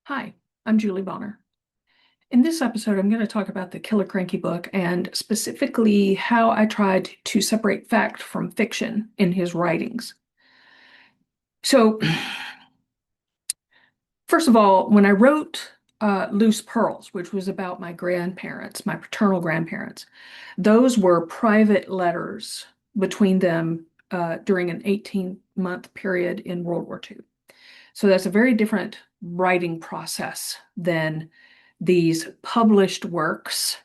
Hi, I'm Julie Bonner. In this episode, I'm going to talk about the Killacranky book and specifically how I tried to separate fact from fiction in his writings. So, first of all, when I wrote Loose Pearls, which was about my grandparents, my paternal grandparents, those were private letters between them during an 18-month period in World War II. So that's a very different writing process than these published works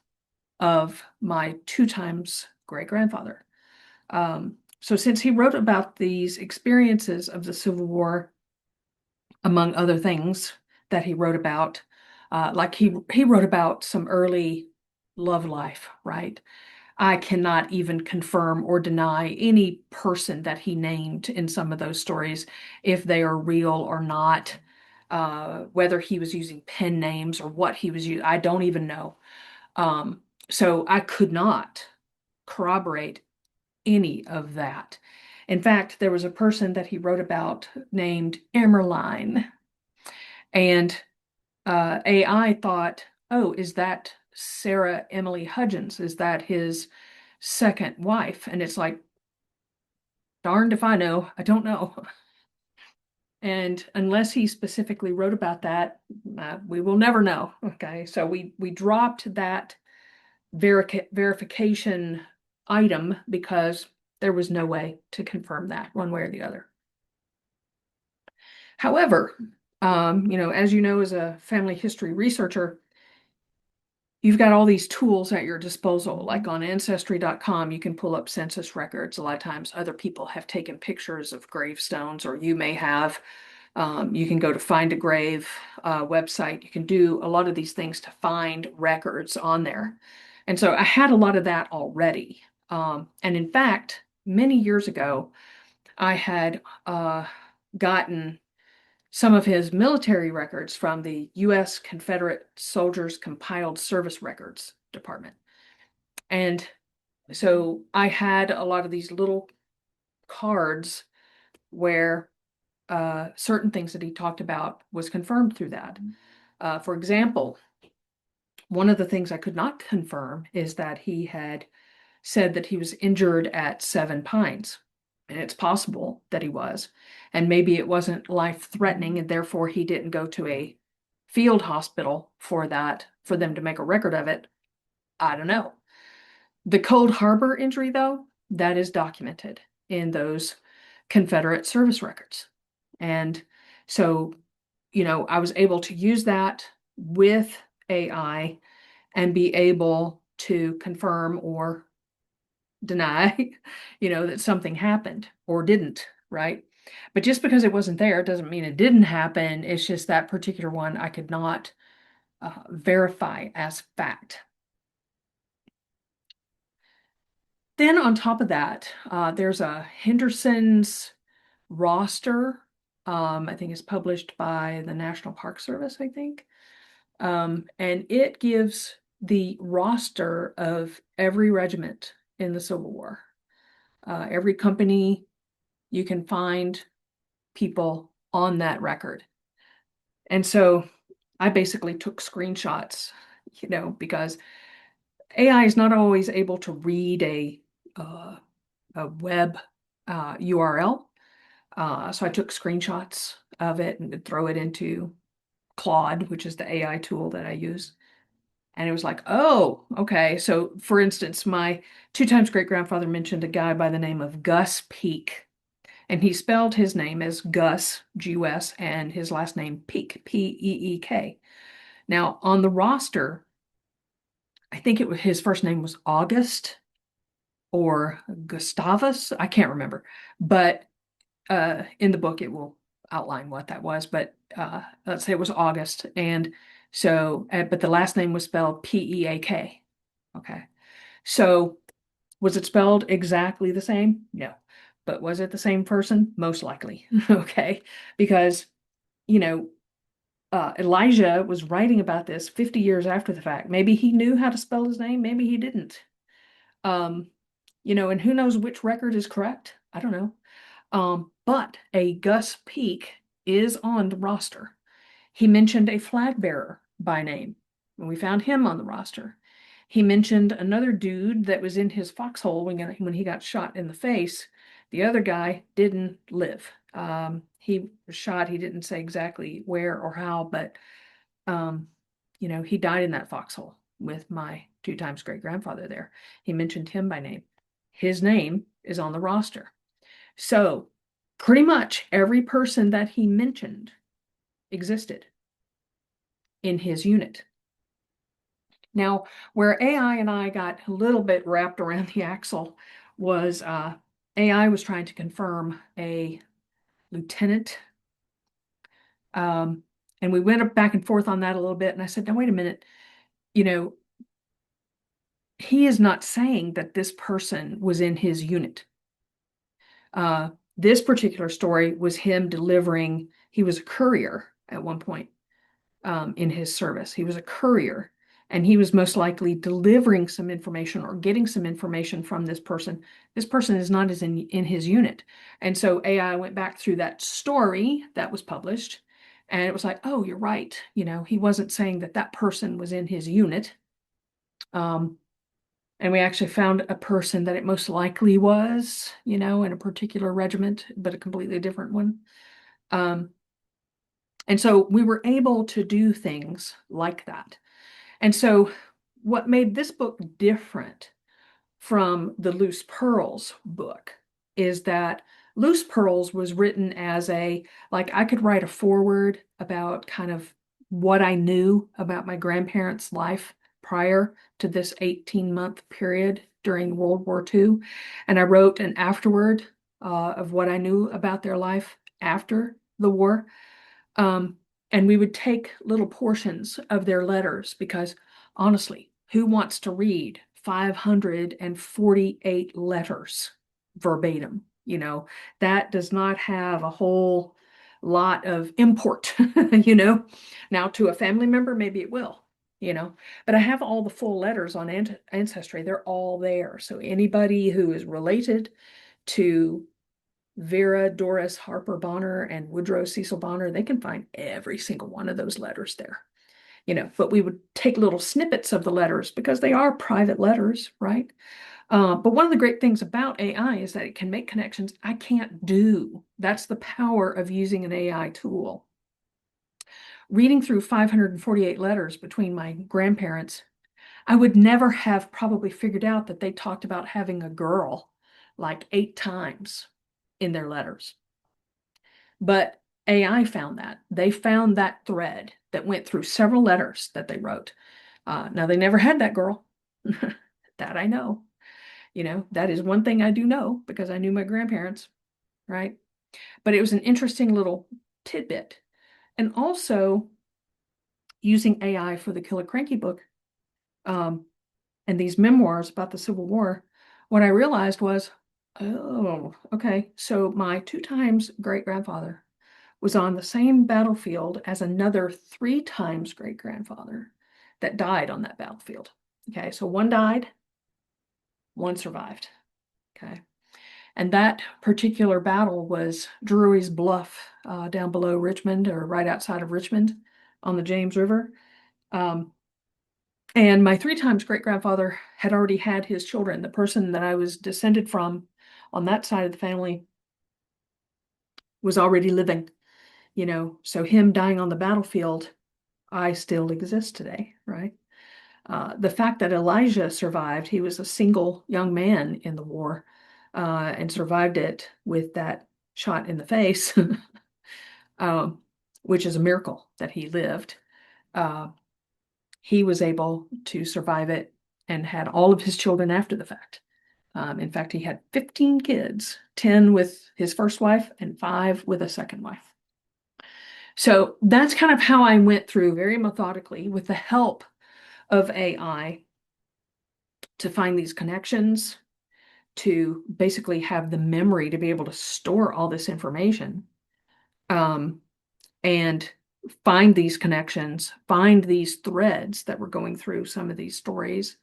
of my two times great grandfather. So since he wrote about these experiences of the Civil War, among other things that he wrote about, like he wrote about some early love life, right? I cannot even confirm or deny any person that he named in some of those stories, if they are real or not, whether he was using pen names or what he was using. I don't even know. So I could not corroborate any of that. In fact, there was a person that he wrote about named Emmeline, and AI thought, oh, is that Sarah Emily Hudgens? Is that his second wife? And it's like, darned if I know. I don't know. And unless he specifically wrote about that, we will never know. Okay, so we dropped that verification item because there was no way to confirm that one way or the other. However, as you know, as a family history researcher, you've got all these tools at your disposal. Like on ancestry.com, you can pull up census records. A lot of times other people have taken pictures of gravestones, or you may have. You can go to Find a Grave website. You can do a lot of these things to find records on there. And so I had a lot of that already. And in fact, many years ago, I had gotten some of his military records from the U.S. Confederate Soldiers Compiled Service Records Department. And so I had a lot of these little cards where certain things that he talked about was confirmed through that. For example, one of the things I could not confirm is that he had said that he was injured at Seven Pines. And it's possible that he was. And maybe it wasn't life-threatening, and therefore he didn't go to a field hospital for that, for them to make a record of it. I don't know. The Cold Harbor injury, though, that is documented in those Confederate service records. And so, I was able to use that with AI and be able to confirm or deny, that something happened or didn't, right? But just because it wasn't there doesn't mean it didn't happen. It's just that particular one I could not verify as fact. Then on top of that, there's a Henderson's roster. I think it's published by the National Park Service, I think. And it gives the roster of every regiment in the Civil War. Every company, you can find people on that record. And so I basically took screenshots, because AI is not always able to read a web URL. So I took screenshots of it and throw it into Claude, which is the AI tool that I use. And it was like, oh, okay. So for instance, my two times great grandfather mentioned a guy by the name of Gus Peak. And he spelled his name as Gus, G-U-S, and his last name Peek, P-E-E-K. Now, on the roster, I think his first name was August or Gustavus. I can't remember. But in the book, it will outline what that was. But let's say it was August. And so, but the last name was spelled P-E-A-K. Okay. So was it spelled exactly the same? No. But was it the same person? Most likely. Okay. Because, you know, Elijah was writing about this 50 years after the fact. Maybe he knew how to spell his name, maybe he didn't. Um, and who knows which record is correct? I don't know. But a Gus Peak is on the roster. He mentioned a flag bearer by name, and we found him on the roster. He mentioned another dude that was in his foxhole when he got shot in the face. The other guy didn't live. He was shot. He didn't say exactly where or how, but he died in that foxhole with my 2 times great-grandfather there. He mentioned him by name. His name is on the roster. So pretty much every person that he mentioned existed in his unit. Now, where AI and I got a little bit wrapped around the axle was AI was trying to confirm a lieutenant. And we went back and forth on that a little bit. And I said, now, wait a minute. He is not saying that this person was in his unit. This particular story was him delivering, he was a courier at one point in his service. He was a courier, and he was most likely delivering some information or getting some information from this person. This person is not in his unit. And so AI went back through that story that was published, and it was like, oh, you're right. He wasn't saying that that person was in his unit. And we actually found a person that it most likely was, in a particular regiment, but a completely different one. And so we were able to do things like that. And so what made this book different from the Loose Pearls book is that Loose Pearls was written as I could write a foreword about kind of what I knew about my grandparents' life prior to this 18-month period during World War II. And I wrote an afterword of what I knew about their life after the war. And we would take little portions of their letters because honestly, who wants to read 548 letters verbatim? That does not have a whole lot of import, Now to a family member, maybe it will, but I have all the full letters on Ancestry. They're all there. So anybody who is related to Vera, Doris, Harper Bonner, and Woodrow Cecil Bonner, they can find every single one of those letters there. But we would take little snippets of the letters because they are private letters, right? But one of the great things about AI is that it can make connections I can't do. That's the power of using an AI tool. Reading through 548 letters between my grandparents, I would never have probably figured out that they talked about having a girl like 8 times in their letters. But AI found that. They found that thread that went through several letters that they wrote. Now, they never had that girl. That I know. That is one thing I do know because I knew my grandparents, right? But it was an interesting little tidbit. And also, using AI for the Killacranky book and these memoirs about the Civil War, what I realized was, oh, okay, so my 2 times great-grandfather was on the same battlefield as another 3 times great-grandfather that died on that battlefield. Okay, so one died, one survived. Okay, and that particular battle was Drury's Bluff down below Richmond, or right outside of Richmond on the James River. And my 3 times great-grandfather had already had his children. The person that I was descended from on that side of the family was already living, so him dying on the battlefield, I still exist today, right? The fact that Elijah survived, he was a single young man in the war and survived it with that shot in the face, which is a miracle that he lived. He was able to survive it and had all of his children after the fact. In fact, he had 15 kids, 10 with his first wife and 5 with a second wife. So that's kind of how I went through very methodically with the help of AI to find these connections, to basically have the memory to be able to store all this information, and find these connections, find these threads that were going through some of these stories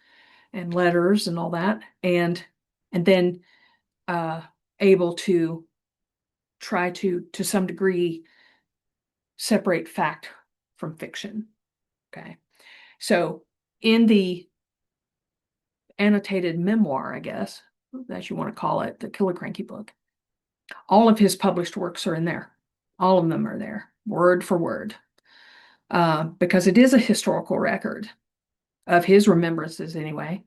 and letters and all that, and then able to try to some degree, separate fact from fiction. Okay. So in the annotated memoir, I guess, as you want to call it, the Killacranky book, all of his published works are in there. All of them are there, word for word, because it is a historical record of his remembrances anyway.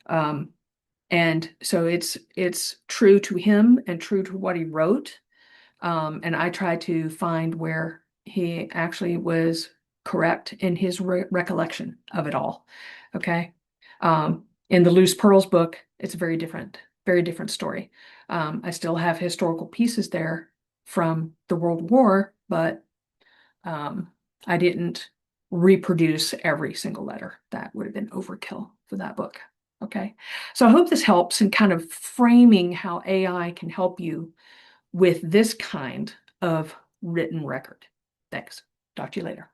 And so it's true to him and true to what he wrote. And I try to find where he actually was correct in his recollection of it all. Okay. In the Loose Pearls book, it's a very different story. I still have historical pieces there from the World War, but I didn't reproduce every single letter. That would have been overkill for that book. Okay. So I hope this helps in kind of framing how AI can help you with this kind of written record. Thanks. Talk to you later.